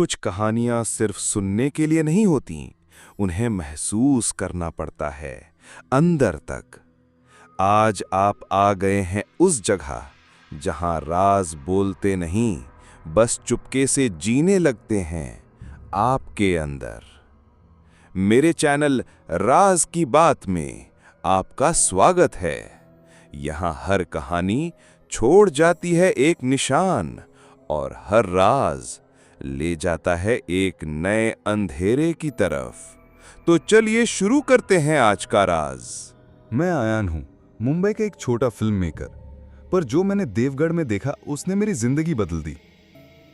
कुछ कहानियां सिर्फ सुनने के लिए नहीं होती, उन्हें महसूस करना पड़ता है अंदर तक। आज आप आ गए हैं उस जगह जहां राज बोलते नहीं, बस चुपके से जीने लगते हैं आपके अंदर। मेरे चैनल राज की बात में आपका स्वागत है। यहां हर कहानी छोड़ जाती है एक निशान और हर राज ले जाता है एक नए अंधेरे की तरफ। तो चलिए शुरू करते हैं आज का राज। मैं आयान हूं, मुंबई का एक छोटा फिल्म मेकर, पर जो मैंने देवगढ़ में देखा उसने मेरी जिंदगी बदल दी।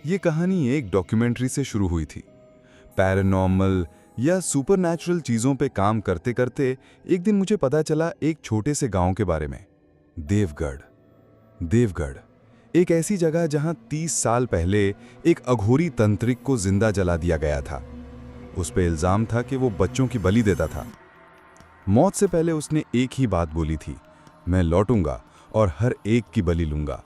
ये कहानी एक डॉक्यूमेंट्री से शुरू हुई थी। पैरानॉर्मल या सुपरनैचुरल चीजों पे काम करते करते एक दिन मुझे पता चला एक छोटे से गांव के बारे में। देवगढ़ एक ऐसी जगह जहां 30 साल पहले एक अघोरी तंत्रिक को जिंदा जला दिया गया था। उस पे इल्जाम था कि वो बच्चों की बलि देता था। मौत से पहले उसने एक ही बात बोली थी, मैं लौटूंगा और हर एक की बलि लूंगा।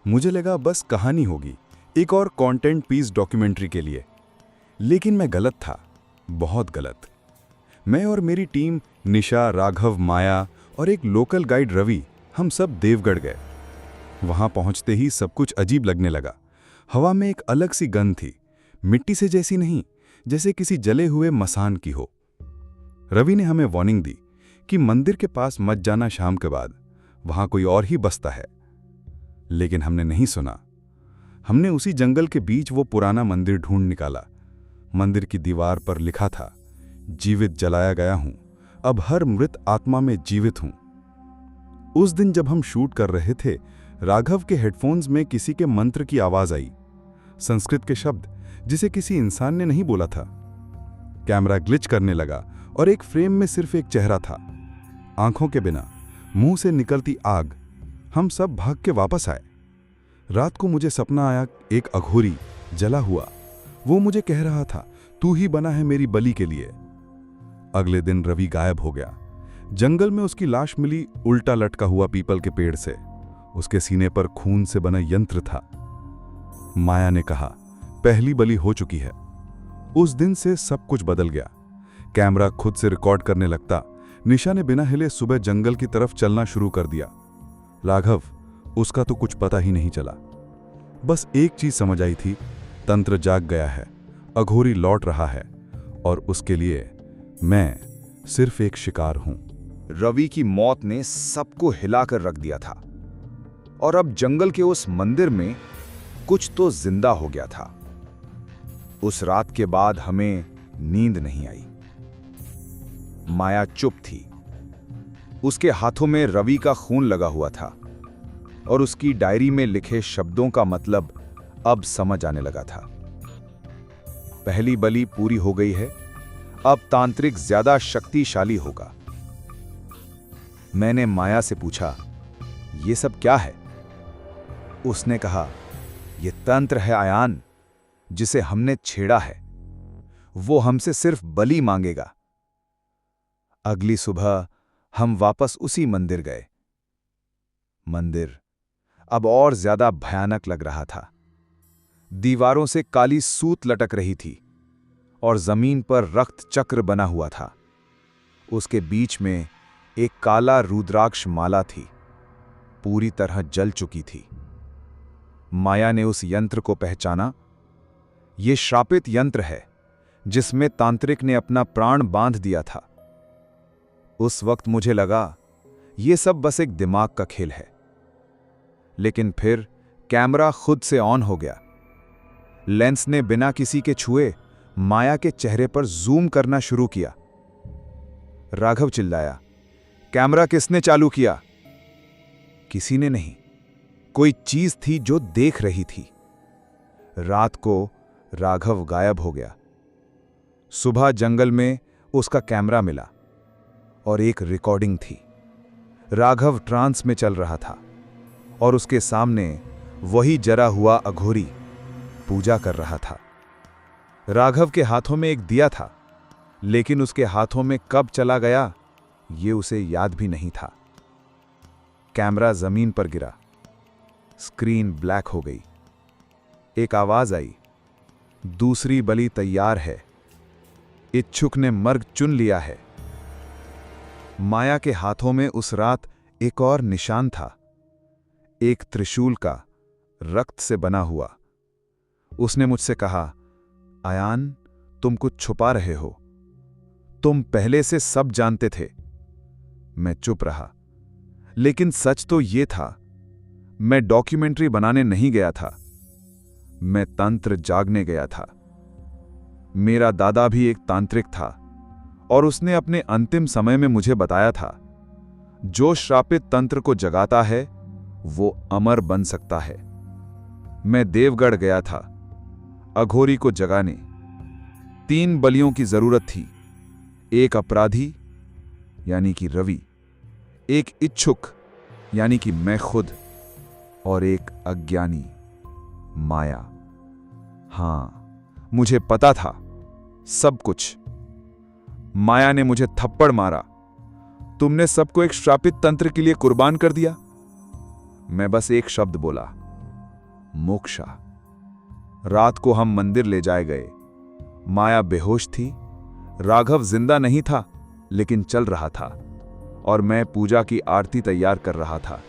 मुझे लगा बस कहानी होगी, एक और कंटेंट पीस डॉक्यूमेंट्री के लिए। लेकिन मैं गलत था, बहुत गलत। मैं और मेरी टीम निशा, राघव, माया और एक लोकल गाइड रवि, हम सब देवगढ़ गए। वहां पहुंचते ही सब कुछ अजीब लगने लगा। हवा में एक अलग सी गंध थी, मिट्टी से जैसी नहीं, जैसे किसी जले हुए मसान की हो। रवि ने हमें वार्निंग दी कि मंदिर के पास मत जाना शाम के बाद, वहां कोई और ही बसता है। लेकिन हमने नहीं सुना। हमने उसी जंगल के बीच वो पुराना मंदिर ढूंढ निकाला। मंदिर की दीवार पर लिखा था, जीवित जलाया गया हूं, अब हर मृत आत्मा में जीवित हूं। उस दिन जब हम शूट कर रहे थे, राघव के हेडफोन्स में किसी के मंत्र की आवाज आई, संस्कृत के शब्द जिसे किसी इंसान ने नहीं बोला था। कैमरा ग्लिच करने लगा और एक फ्रेम में सिर्फ एक चेहरा था, आंखों के बिना, मुंह से निकलती आग। हम सब भाग के वापस आए। रात को मुझे सपना आया, एक अघोरी जला हुआ, वो मुझे कह रहा था, तू ही बना है मेरी बलि के लिए। अगले दिन रवि गायब हो गया। जंगल में उसकी लाश मिली, उल्टा लटका हुआ पीपल के पेड़ से। उसके सीने पर खून से बना यंत्र था। माया ने कहा, पहली बलि हो चुकी है। उस दिन से सब कुछ बदल गया। कैमरा खुद से रिकॉर्ड करने लगता। निशा ने बिना हिले सुबह जंगल की तरफ चलना शुरू कर दिया। राघव, उसका तो कुछ पता ही नहीं चला। बस एक चीज समझ आई थी, तंत्र जाग गया है, अघोरी लौट रहा है, और उसके लिए मैं सिर्फ एक शिकार हूं। रवि की मौत ने सबको हिलाकर रख दिया था, और अब जंगल के उस मंदिर में कुछ तो जिंदा हो गया था। उस रात के बाद हमें नींद नहीं आई। माया चुप थी। उसके हाथों में रवि का खून लगा हुआ था, और उसकी डायरी में लिखे शब्दों का मतलब अब समझ आने लगा था। पहली बलि पूरी हो गई है, अब तांत्रिक ज्यादा शक्तिशाली होगा। मैंने माया से पूछा, ये सब क्या है? उसने कहा, यह तंत्र है आयान, जिसे हमने छेड़ा है। वो हमसे सिर्फ बलि मांगेगा। अगली सुबह हम वापस उसी मंदिर गए। मंदिर अब और ज्यादा भयानक लग रहा था। दीवारों से काली सूत लटक रही थी, और जमीन पर रक्त चक्र बना हुआ था। उसके बीच में एक काला रुद्राक्ष माला थी, पूरी तरह जल चुकी थी। माया ने उस यंत्र को पहचाना। यह श्रापित यंत्र है, जिसमें तांत्रिक ने अपना प्राण बांध दिया था। उस वक्त मुझे लगा, यह सब बस एक दिमाग का खेल है। लेकिन फिर कैमरा खुद से ऑन हो गया। लेंस ने बिना किसी के छुए माया के चेहरे पर जूम करना शुरू किया। राघव चिल्लाया, कैमरा किसने चालू किया? किसी ने नहीं, कोई चीज थी जो देख रही थी। रात को राघव गायब हो गया। सुबह जंगल में उसका कैमरा मिला, और एक रिकॉर्डिंग थी। राघव ट्रांस में चल रहा था, और उसके सामने वही जरा हुआ अघोरी पूजा कर रहा था। राघव के हाथों में एक दिया था, लेकिन उसके हाथों में कब चला गया, ये उसे याद भी नहीं था। कैमरा जमीन पर गिरा, स्क्रीन ब्लैक हो गई। एक आवाज आई, दूसरी बलि तैयार है। इच्छुक ने मर्ग चुन लिया है। माया के हाथों में उस रात एक और निशान था, एक त्रिशूल का, रक्त से बना हुआ। उसने मुझसे कहा, आयान, तुम कुछ छुपा रहे हो। तुम पहले से सब जानते थे। मैं चुप रहा, लेकिन सच तो यह था, मैं डॉक्यूमेंट्री बनाने नहीं गया था, मैं तंत्र जागने गया था। मेरा दादा भी एक तांत्रिक था और उसने अपने अंतिम समय में मुझे बताया था, जो श्रापित तंत्र को जगाता है वो अमर बन सकता है। मैं देवगढ़ गया था अघोरी को जगाने। 3 बलियों की जरूरत थी, एक अपराधी यानी कि रवि, एक इच्छुक यानी कि मैं खुद, और एक अज्ञानी, माया। हां, मुझे पता था सब कुछ। माया ने मुझे थप्पड़ मारा। तुमने सबको एक श्रापित तंत्र के लिए कुर्बान कर दिया। मैं बस एक शब्द बोला, मोक्षा। रात को हम मंदिर ले जाए गए। माया बेहोश थी, राघव जिंदा नहीं था लेकिन चल रहा था, और मैं पूजा की आरती तैयार कर रहा था।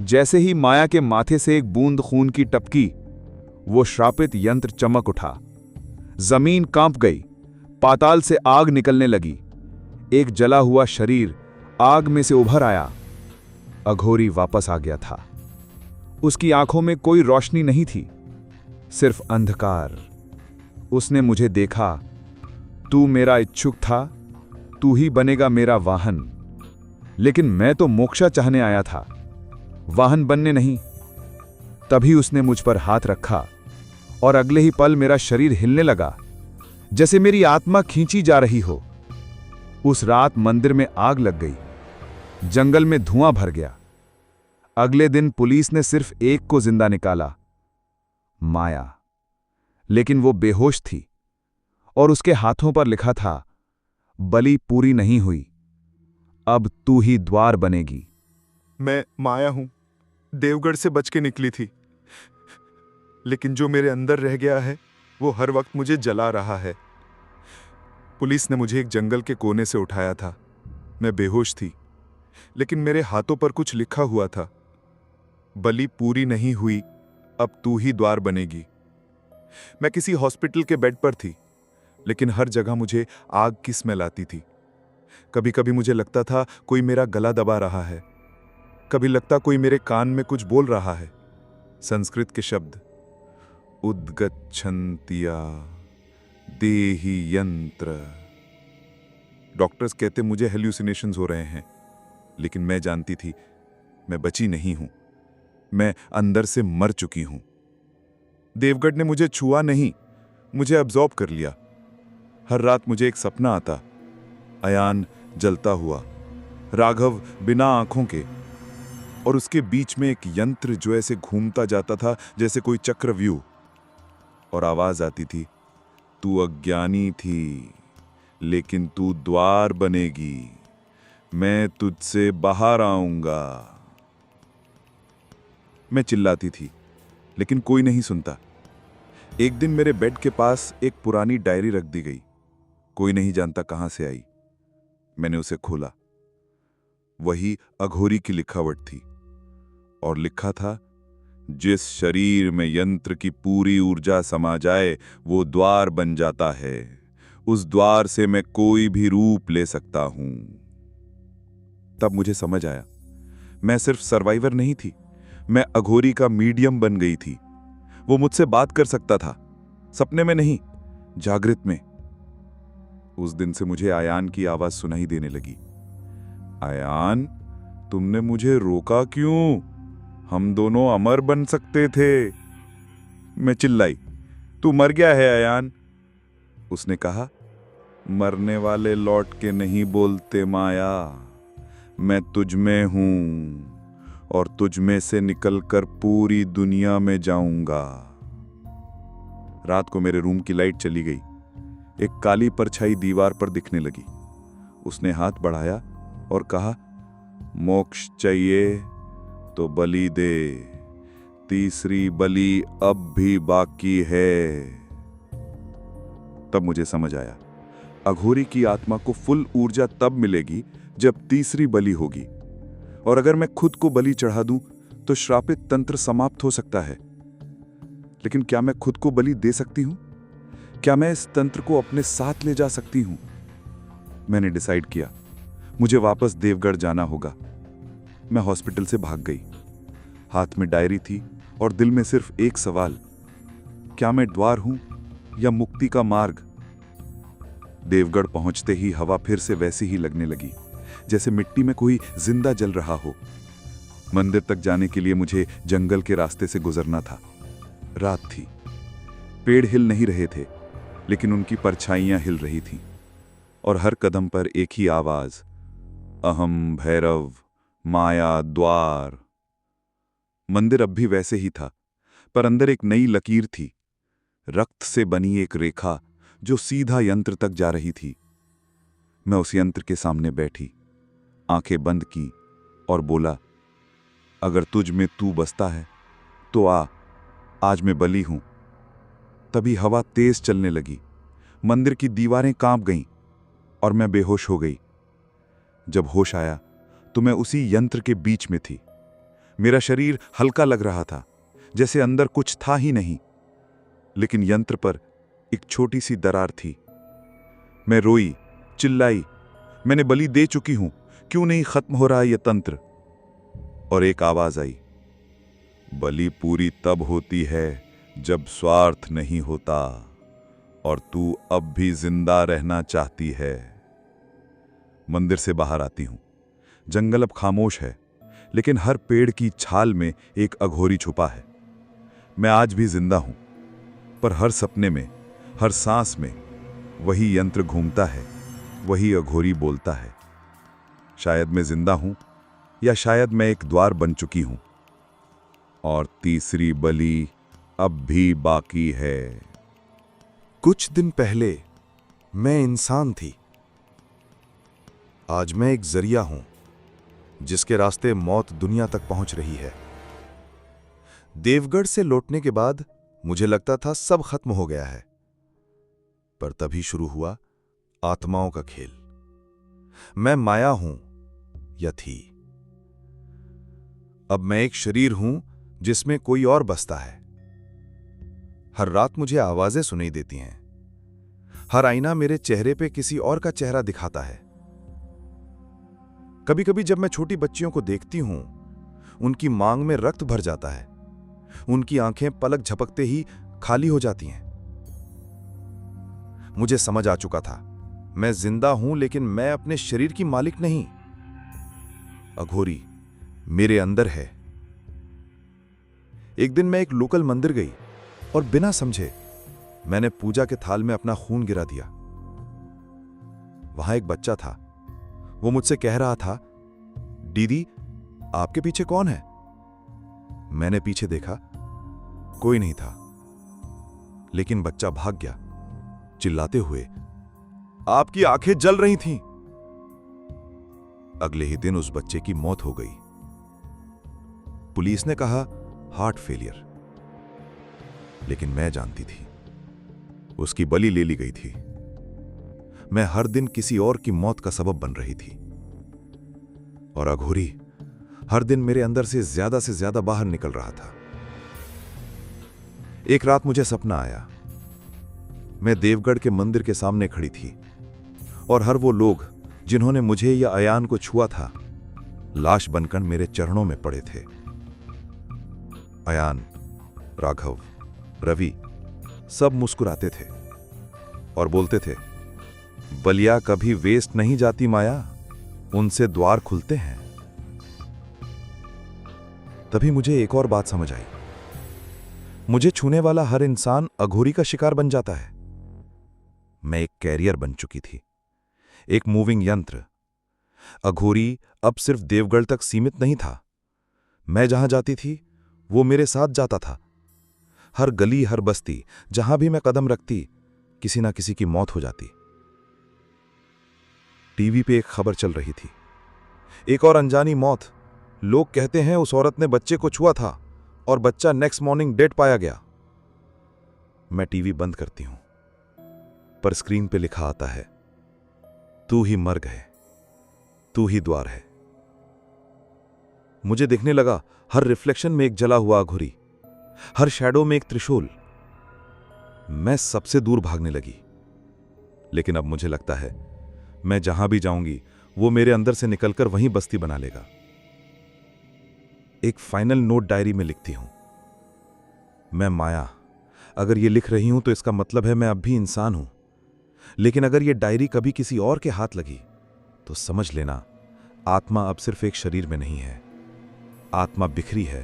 जैसे ही माया के माथे से एक बूंद खून की टपकी, वो श्रापित यंत्र चमक उठा। जमीन कांप गई, पाताल से आग निकलने लगी। एक जला हुआ शरीर आग में से उभर आया। अघोरी वापस आ गया था। उसकी आंखों में कोई रोशनी नहीं थी, सिर्फ अंधकार। उसने मुझे देखा, तू मेरा इच्छुक था, तू ही बनेगा मेरा वाहन। लेकिन मैं तो मोक्षा चाहने आया था, वाहन बनने नहीं। तभी उसने मुझ पर हाथ रखा और अगले ही पल मेरा शरीर हिलने लगा, जैसे मेरी आत्मा खींची जा रही हो। उस रात मंदिर में आग लग गई, जंगल में धुआं भर गया। अगले दिन पुलिस ने सिर्फ एक को जिंदा निकाला, माया। लेकिन वो बेहोश थी और उसके हाथों पर लिखा था, बलि पूरी नहीं हुई, अब तू ही द्वार बनेगी। मैं माया हूं, देवगढ़ से बच के निकली थी, लेकिन जो मेरे अंदर रह गया है वो हर वक्त मुझे जला रहा है। पुलिस ने मुझे एक जंगल के कोने से उठाया था। मैं बेहोश थी, लेकिन मेरे हाथों पर कुछ लिखा हुआ था, बलि पूरी नहीं हुई, अब तू ही द्वार बनेगी। मैं किसी हॉस्पिटल के बेड पर थी, लेकिन हर जगह मुझे आग की स्मेल आती थी। कभी कभी मुझे लगता था कोई मेरा गला दबा रहा है, कभी लगता कोई मेरे कान में कुछ बोल रहा है। संस्कृत के शब्द, उद्गच्छन्त्या देहि यंत्र। डॉक्टर्स कहते मुझे हेल्यूसिनेशंस हो रहे हैं, लेकिन मैं जानती थी मैं बची नहीं हूं, मैं अंदर से मर चुकी हूं। देवगढ़ ने मुझे छुआ नहीं, मुझे अब्जॉर्ब कर लिया। हर रात मुझे एक सपना आता, अयान जलता हुआ, राघव बिना आंखों के, और उसके बीच में एक यंत्र जो ऐसे घूमता जाता था जैसे कोई चक्रव्यूह। और आवाज आती थी, तू अज्ञानी थी, लेकिन तू द्वार बनेगी, मैं तुझसे बाहर आऊंगा। मैं चिल्लाती थी, लेकिन कोई नहीं सुनता। एक दिन मेरे बेड के पास एक पुरानी डायरी रख दी गई, कोई नहीं जानता कहां से आई। मैंने उसे खोला, वही अघोरी की लिखावट थी, और लिखा था, जिस शरीर में यंत्र की पूरी ऊर्जा समा जाए वो द्वार बन जाता है, उस द्वार से मैं कोई भी रूप ले सकता हूं। तब मुझे समझ आया, मैं सिर्फ सर्वाइवर नहीं थी, मैं अघोरी का मीडियम बन गई थी। वो मुझसे बात कर सकता था, सपने में नहीं, जागृत में। उस दिन से मुझे आयान की आवाज सुनाई देने लगी, आयान, तुमने मुझे रोका क्यों? हम दोनों अमर बन सकते थे। मैं चिल्लाई, तू मर गया है आयान। उसने कहा, मरने वाले लौट के नहीं बोलते माया, मैं तुझ में हूं और तुझ में से निकलकर पूरी दुनिया में जाऊंगा। रात को मेरे रूम की लाइट चली गई, एक काली परछाई दीवार पर दिखने लगी। उसने हाथ बढ़ाया और कहा, मोक्ष चाहिए तो बलि दे, तीसरी बलि अब भी बाकी है। तब मुझे समझ आया, अघोरी की आत्मा को फुल ऊर्जा तब मिलेगी जब तीसरी बलि होगी, और अगर मैं खुद को बलि चढ़ा दूं तो श्रापित तंत्र समाप्त हो सकता है। लेकिन क्या मैं खुद को बलि दे सकती हूं? क्या मैं इस तंत्र को अपने साथ ले जा सकती हूं? मैंने डिसाइड किया, मुझे वापस देवगढ़ जाना होगा। मैं हॉस्पिटल से भाग गई। हाथ में डायरी थी और दिल में सिर्फ एक सवाल, क्या मैं द्वार हूं या मुक्ति का मार्ग? देवगढ़ पहुंचते ही हवा फिर से वैसी ही लगने लगी, जैसे मिट्टी में कोई जिंदा जल रहा हो। मंदिर तक जाने के लिए मुझे जंगल के रास्ते से गुजरना था। रात थी, पेड़ हिल नहीं रहे थे, लेकिन उनकी परछाइयां हिल रही थीं, और हर कदम पर एक ही आवाज, अहम भैरव माया द्वार। मंदिर अब भी वैसे ही था, पर अंदर एक नई लकीर थी, रक्त से बनी एक रेखा जो सीधा यंत्र तक जा रही थी। मैं उस यंत्र के सामने बैठी, आंखें बंद की और बोला, अगर तुझ में तू बसता है तो आ, आज मैं बलि हूं। तभी हवा तेज चलने लगी, मंदिर की दीवारें कांप गईं और मैं बेहोश हो गई। जब होश आया तो मैं उसी यंत्र के बीच में थी। मेरा शरीर हल्का लग रहा था, जैसे अंदर कुछ था ही नहीं, लेकिन यंत्र पर एक छोटी सी दरार थी। मैं रोई, चिल्लाई, मैंने बलि दे चुकी हूं, क्यों नहीं खत्म हो रहा यह तंत्र? और एक आवाज आई, बलि पूरी तब होती है जब स्वार्थ नहीं होता, और तू अब भी जिंदा रहना चाहती है। मंदिर से बाहर आती हूं। जंगल अब खामोश है, लेकिन हर पेड़ की छाल में एक अघोरी छुपा है। मैं आज भी जिंदा हूं, पर हर सपने में, हर सांस में वही यंत्र घूमता है, वही अघोरी बोलता है। शायद मैं जिंदा हूं, या शायद मैं एक द्वार बन चुकी हूं, और तीसरी बलि अब भी बाकी है। कुछ दिन पहले मैं इंसान थी, आज मैं एक जरिया हूं जिसके रास्ते मौत दुनिया तक पहुंच रही है। देवगढ़ से लौटने के बाद मुझे लगता था सब खत्म हो गया है, पर तभी शुरू हुआ आत्माओं का खेल। मैं माया हूं या थी, अब मैं एक शरीर हूं जिसमें कोई और बसता है। हर रात मुझे आवाजें सुनाई देती हैं, हर आईना मेरे चेहरे पे किसी और का चेहरा दिखाता है। कभी कभी जब मैं छोटी बच्चियों को देखती हूं, उनकी मांग में रक्त भर जाता है, उनकी आंखें पलक झपकते ही खाली हो जाती हैं। मुझे समझ आ चुका था, मैं जिंदा हूं, लेकिन मैं अपने शरीर की मालिक नहीं। अघोरी मेरे अंदर है। एक दिन मैं एक लोकल मंदिर गई और बिना समझे मैंने पूजा के थाल में अपना खून गिरा दिया। वहां एक बच्चा था, वो मुझसे कह रहा था, दीदी आपके पीछे कौन है? मैंने पीछे देखा, कोई नहीं था, लेकिन बच्चा भाग गया चिल्लाते हुए, आपकी आंखें जल रही थीं। अगले ही दिन उस बच्चे की मौत हो गई। पुलिस ने कहा हार्ट फेलियर, लेकिन मैं जानती थी उसकी बलि ले ली गई थी। मैं हर दिन किसी और की मौत का सबब बन रही थी, और अघोरी हर दिन मेरे अंदर से ज्यादा बाहर निकल रहा था। एक रात मुझे सपना आया, मैं देवगढ़ के मंदिर के सामने खड़ी थी, और हर वो लोग जिन्होंने मुझे या अयान को छुआ था, लाश बनकर मेरे चरणों में पड़े थे। अयान, राघव, रवि सब मुस्कुराते थे और बोलते थे, बलिया कभी वेस्ट नहीं जाती माया, उनसे द्वार खुलते हैं। तभी मुझे एक और बात समझ आई, मुझे छूने वाला हर इंसान अघोरी का शिकार बन जाता है। मैं एक कैरियर बन चुकी थी, एक मूविंग यंत्र। अघोरी अब सिर्फ देवगढ़ तक सीमित नहीं था। मैं जहां जाती थी वो मेरे साथ जाता था। हर गली, हर बस्ती, जहां भी मैं कदम रखती, किसी ना किसी की मौत हो जाती। टीवी पे एक खबर चल रही थी, एक और अनजानी मौत। लोग कहते हैं उस औरत ने बच्चे को छुआ था और बच्चा नेक्स्ट मॉर्निंग डेड पाया गया। मैं टीवी बंद करती हूं, पर स्क्रीन पे लिखा आता है, तू ही मर्ग है, तू ही द्वार है। मुझे दिखने लगा हर रिफ्लेक्शन में एक जला हुआ अघोरी, हर शैडो में एक त्रिशूल। मैं सबसे दूर भागने लगी, लेकिन अब मुझे लगता है मैं जहां भी जाऊंगी वो मेरे अंदर से निकलकर वहीं बस्ती बना लेगा। एक फाइनल नोट डायरी में लिखती हूं, मैं माया, अगर ये लिख रही हूं तो इसका मतलब है मैं अब भी इंसान हूं। लेकिन अगर ये डायरी कभी किसी और के हाथ लगी तो समझ लेना, आत्मा अब सिर्फ एक शरीर में नहीं है। आत्मा बिखरी है,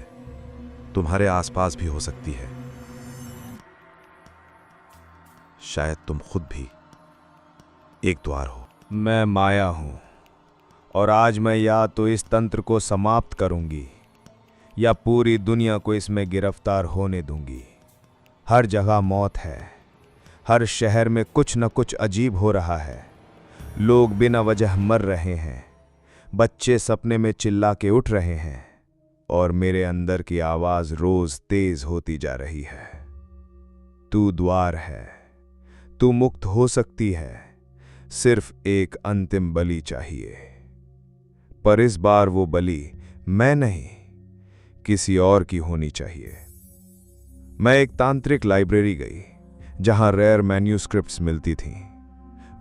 तुम्हारे आसपास भी हो सकती है। शायद तुम खुद भी एक द्वार हो। मैं माया हूं और आज मैं या तो इस तंत्र को समाप्त करूंगी या पूरी दुनिया को इसमें गिरफ्तार होने दूंगी। हर जगह मौत है, हर शहर में कुछ न कुछ अजीब हो रहा है। लोग बिना वजह मर रहे हैं, बच्चे सपने में चिल्ला के उठ रहे हैं और मेरे अंदर की आवाज रोज तेज होती जा रही है। तू द्वार है, तू मुक्त हो सकती है, सिर्फ एक अंतिम बलि चाहिए। पर इस बार वो बलि मैं नहीं, किसी और की होनी चाहिए। मैं एक तांत्रिक लाइब्रेरी गई जहां रेयर मैन्यूस्क्रिप्ट्स मिलती थीं।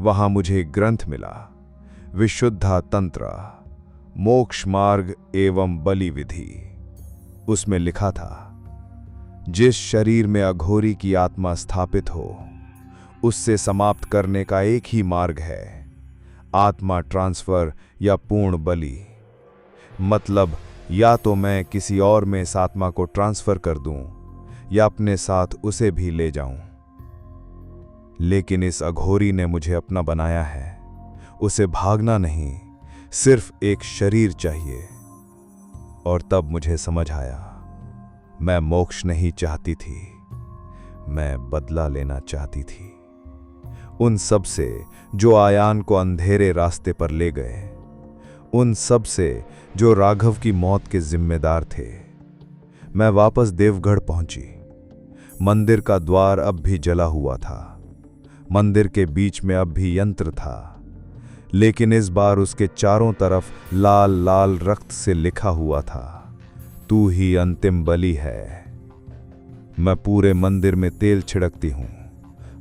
वहां मुझे एक ग्रंथ मिला, विशुद्धा तंत्र, मोक्ष मार्ग एवं बलि विधि। उसमें लिखा था, जिस शरीर में अघोरी की आत्मा स्थापित हो उससे समाप्त करने का एक ही मार्ग है, आत्मा ट्रांसफर या पूर्ण बलि। मतलब या तो मैं किसी और में इस आत्मा को ट्रांसफर कर दूं या अपने साथ उसे भी ले जाऊं। लेकिन इस अघोरी ने मुझे अपना बनाया है, उसे भागना नहीं, सिर्फ एक शरीर चाहिए। और तब मुझे समझ आया, मैं मोक्ष नहीं चाहती थी, मैं बदला लेना चाहती थी। उन सब से जो आयान को अंधेरे रास्ते पर ले गए, उन सब से जो राघव की मौत के जिम्मेदार थे। मैं वापस देवगढ़ पहुंची। मंदिर का द्वार अब भी जला हुआ था, मंदिर के बीच में अब भी यंत्र था, लेकिन इस बार उसके चारों तरफ लाल लाल रक्त से लिखा हुआ था, तू ही अंतिम बलि है। मैं पूरे मंदिर में तेल छिड़कती हूं,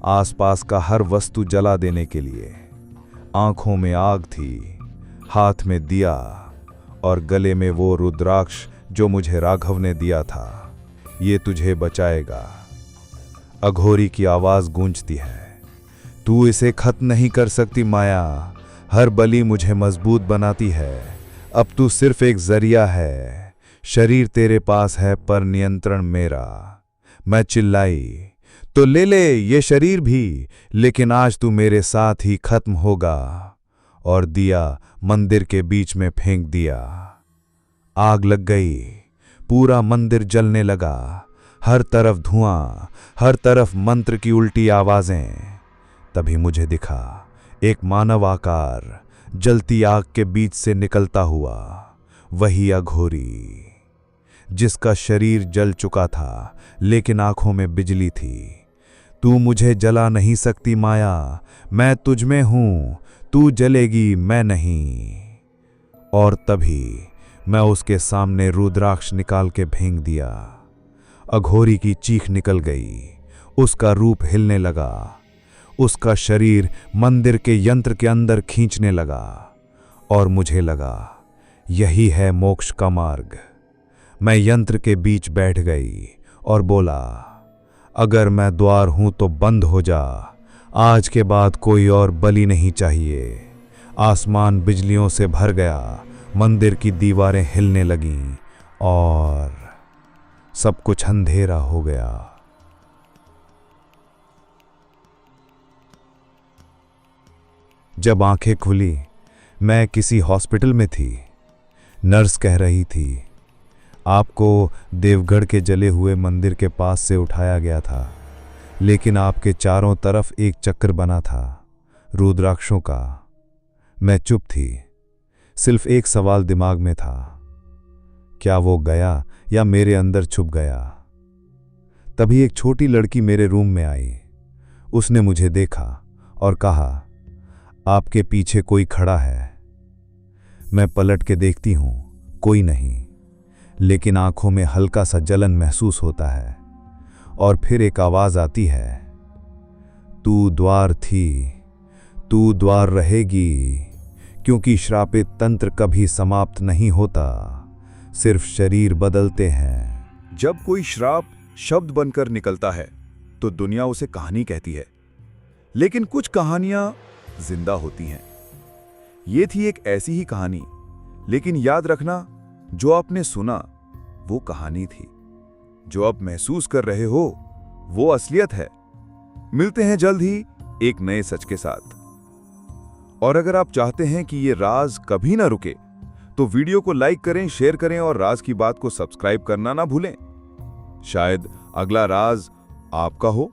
आसपास का हर वस्तु जला देने के लिए। आंखों में आग थी, हाथ में दिया और गले में वो रुद्राक्ष जो मुझे राघव ने दिया था, ये तुझे बचाएगा। अघोरी की आवाज गूंजती है, तू इसे खत्म नहीं कर सकती माया, हर बलि मुझे मजबूत बनाती है। अब तू सिर्फ एक जरिया है, शरीर तेरे पास है पर नियंत्रण मेरा। मैं चिल्लाई, तो ले ले ये शरीर भी, लेकिन आज तू मेरे साथ ही खत्म होगा। और दिया मंदिर के बीच में फेंक दिया। आग लग गई, पूरा मंदिर जलने लगा, हर तरफ धुआं, हर तरफ मंत्र की उल्टी आवाजें। तभी मुझे दिखा एक मानव आकार जलती आग के बीच से निकलता हुआ, वही अघोरी जिसका शरीर जल चुका था लेकिन आंखों में बिजली थी। तू मुझे जला नहीं सकती माया, मैं तुझ में हूं, तू जलेगी मैं नहीं। और तभी मैं उसके सामने रुद्राक्ष निकाल के फेंक दिया। अघोरी की चीख निकल गई, उसका रूप हिलने लगा, उसका शरीर मंदिर के यंत्र के अंदर खींचने लगा। और मुझे लगा यही है मोक्ष का मार्ग। मैं यंत्र के बीच बैठ गई और बोला, अगर मैं द्वार हूं तो बंद हो जा, आज के बाद कोई और बलि नहीं चाहिए। आसमान बिजलियों से भर गया, मंदिर की दीवारें हिलने लगीं और सब कुछ अंधेरा हो गया। जब आंखें खुली, मैं किसी हॉस्पिटल में थी। नर्स कह रही थी, आपको देवगढ़ के जले हुए मंदिर के पास से उठाया गया था, लेकिन आपके चारों तरफ एक चक्र बना था रुद्राक्षों का। मैं चुप थी, सिर्फ एक सवाल दिमाग में था, क्या वो गया या मेरे अंदर छुप गया। तभी एक छोटी लड़की मेरे रूम में आई। उसने मुझे देखा और कहा, आपके पीछे कोई खड़ा है। मैं पलट के देखती हूं, कोई नहीं, लेकिन आंखों में हल्का सा जलन महसूस होता है। और फिर एक आवाज आती है, तू द्वार थी, तू द्वार रहेगी, क्योंकि श्रापित तंत्र कभी समाप्त नहीं होता, सिर्फ शरीर बदलते हैं। जब कोई श्राप शब्द बनकर निकलता है तो दुनिया उसे कहानी कहती है, लेकिन कुछ कहानियां जिंदा होती हैं। ये थी एक ऐसी ही कहानी, लेकिन याद रखना, जो आपने सुना वो कहानी थी, जो आप महसूस कर रहे हो वो असलियत है। मिलते हैं जल्द ही एक नए सच के साथ। और अगर आप चाहते हैं कि ये राज कभी ना रुके, तो वीडियो को लाइक करें, शेयर करें और राज की बात को सब्सक्राइब करना ना भूलें। शायद अगला राज आपका हो।